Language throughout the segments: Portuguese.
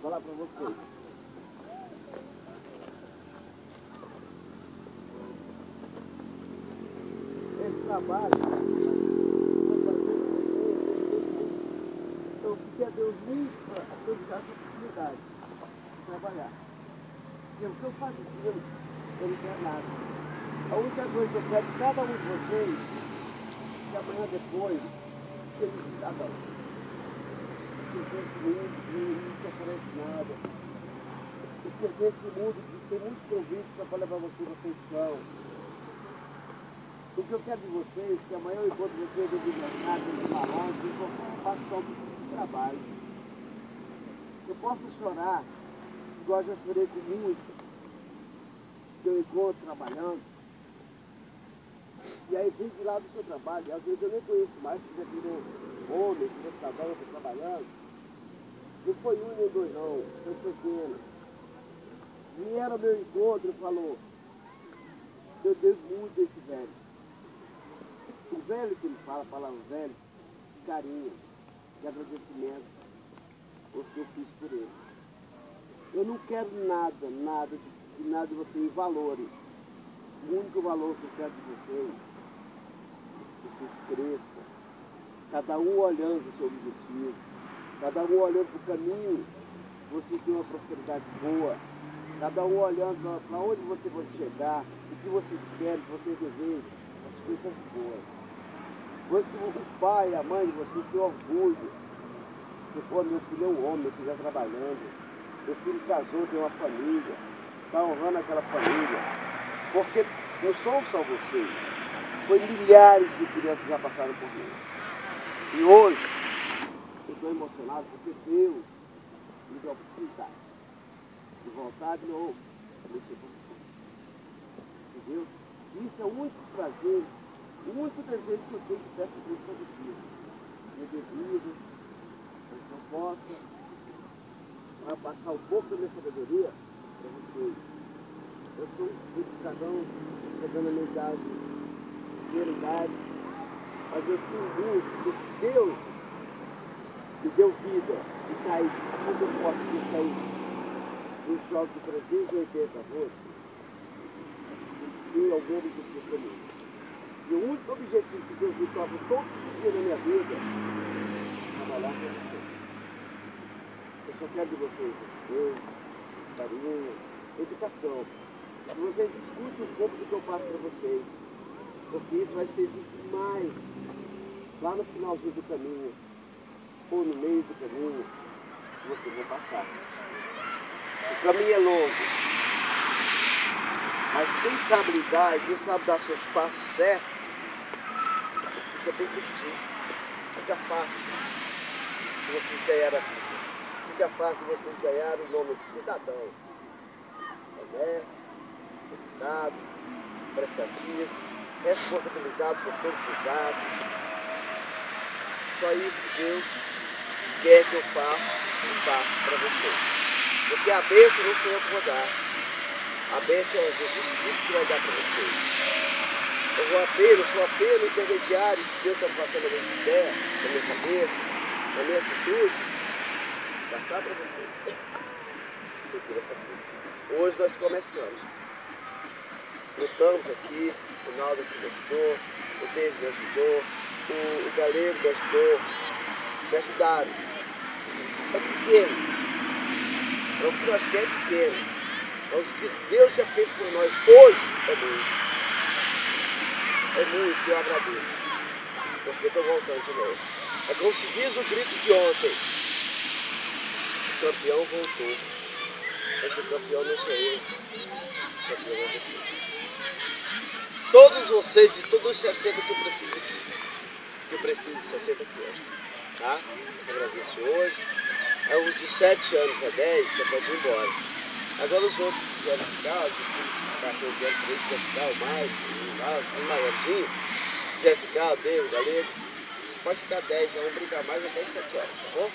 falar para vocês. Esse trabalho, eu pedi a Deus muito para acreditar essa oportunidade de trabalhar. Porque o que eu faço aquilo, eu não quero nada. A única coisa que eu quero de cada um de vocês, que amanhã depois, felicidade. Porque esse mundo não te oferece nada. Porque nesse mundo tem muitos convites para levar vocês à feição. O que eu quero de vocês, que amanhã eu encontro vocês no mercado, no marrom, e vou passar um trabalho. Eu posso chorar, igual já chorei com muito, que eu encontro trabalhando. E aí vem de lá do seu trabalho, às vezes eu nem conheço mais, porque já virou homem, virou cidadão, eu estou trabalhando. Não foi um nem dois não, foi pequeno. Vieram ao meu encontro e falou, eu devo muito a esse velho. O velho que ele fala, a palavra velho, de carinho, de agradecimento, o que eu fiz por ele. Eu não quero nada de você em valores. O único valor que eu quero de vocês, que vocês cresçam, cada um olhando o seu objetivo, cada um olhando para o caminho, você tem uma prosperidade boa, cada um olhando para onde você vai chegar, o que vocês querem, o que vocês desejam, as coisas boas. O pai, a mãe de vocês têm orgulho. Se for, meu filho é um homem, estiver trabalhando, meu filho casou, tem uma família, está honrando aquela família. Porque não somos só vocês, foi milhares de crianças que já passaram por mim. E hoje, eu estou emocionado porque Deus me deu a oportunidade de voltar de novo a mexer com vocês. Entendeu? Isso é o único prazer, o único desejo que eu tenho de peço a Deus todo dia. Meu devido, que eu possa passar um pouco da minha sabedoria para vocês. Eu sou um cidadão chegando na minha idade, primeira idade, mas eu tenho muito, porque Deus me deu vida e cair, como eu posso ter saído dos jogos de 380 volts, tem algum objetivo comigo. E o único objetivo que Deus me toca todos os dias na minha vida é trabalhar com vocês. Eu só quero de vocês respeito, carinho, educação. Que vocês escutem um pouco do que eu passo para vocês, porque isso vai servir demais lá no finalzinho do caminho, ou no meio do caminho, que vocês vão passar. O caminho é longo, mas quem sabe lidar, quem sabe dar seus passos certos, fica bem curtinho, fica fácil de vocês ganharem a vida, fica fácil de vocês ganharem o nome de cidadão, honesto, educado, prestativo, responsabilizado por todos os atos. Só isso que Deus quer que eu faça para vocês. Porque a bênção não sou eu que vou dar. A bênção é Jesus Cristo que vai dar para vocês. Eu sou apenas intermediário que Deus está passando na minha ideia, na minha cabeça, na minha atitude, passar para vocês. Hoje nós começamos. Lutamos aqui, o Naldo que me ajudou, o David me ajudou, o Galego me ajudou, me ajudaram. É pequeno, é o que nós queremos pequeno, é o que Deus já fez por nós hoje, é muito. É muito, eu agradeço, porque estou voltando de novo. É como se diz o grito de ontem, o campeão voltou, mas o campeão não sou eu, o campeão é você. Todos vocês e todos os 60 que eu preciso aqui. Eu preciso de 60 quilos. Tá? Eu agradeço hoje. É os de 7 anos a 10, você pode ir embora. Agora os outros que quiserem ficar, os de 14 anos, 3 quiserem ficar, ou mais, um maiorzinho, se quiser ficar, o Deus, o Galego, pode ficar 10, vamos brincar mais até 7 horas, tá bom?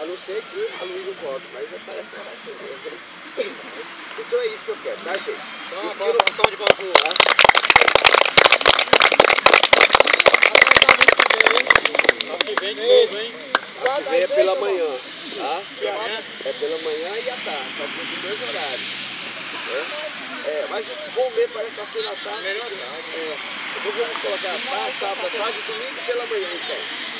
A não ser que a luz não volta, mas parece que ela vai fazer. Então é isso que eu quero, tá, gente? Então, uma boa função de bambu, tá? Vem de novo, hein? Vem pela manhã, tá? É pela manhã e à tarde, só que nesses dois horários. Mas vamos ver, parece que está sendo à tarde. Melhor tarde. Depois vamos colocar a tarde, sábado à tarde e domingo pela manhã então.